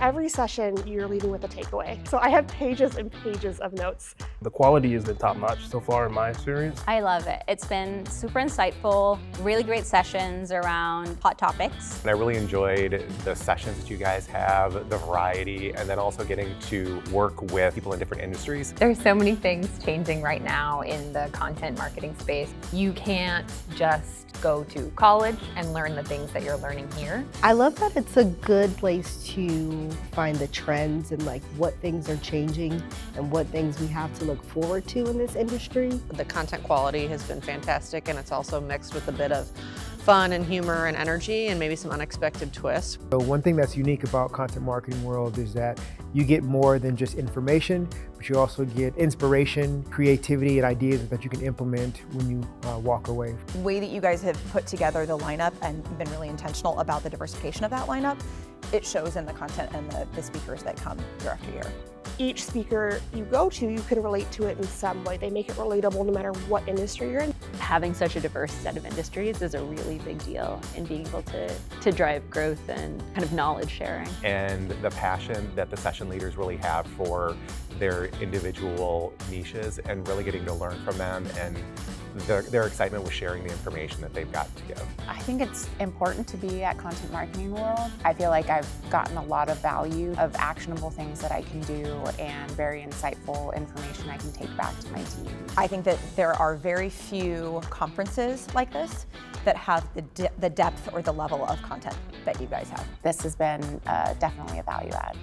Every session, you're leaving with a takeaway. So I have pages and pages of notes. The quality has been top-notch so far in my experience. I love it. It's been super insightful, really great sessions around hot topics. And I really enjoyed the sessions that you guys have, the variety, and then also getting to work with people in different industries. There's so many things changing right now in the content marketing space. You can't just go to college and learn the things that you're learning here. I love that it's a good place to find the trends and like what things are changing and what things we have to look forward to in this industry. The content quality has been fantastic, and it's also mixed with a bit of fun and humor and energy and maybe some unexpected twists. So one thing that's unique about content marketing world is that you get more than just information, but you also get inspiration, creativity, and ideas that you can implement when you walk away. The way that you guys have put together the lineup and been really intentional about the diversification of that lineup, it shows in the content and the speakers that come year after year. Each speaker you go to, you can relate to it in some way. They make it relatable no matter what industry you're in. Having such a diverse set of industries is a really big deal in being able to drive growth and kind of knowledge sharing. And the passion that the session leaders really have for their individual niches and really getting to learn from them and their excitement with sharing the information that they've got to give. I think it's important to be at Content Marketing World. I feel like I've gotten a lot of value of actionable things that I can do and very insightful information I can take back to my team. I think that there are very few conferences like this that have the depth or the level of content that you guys have. This has been definitely a value add.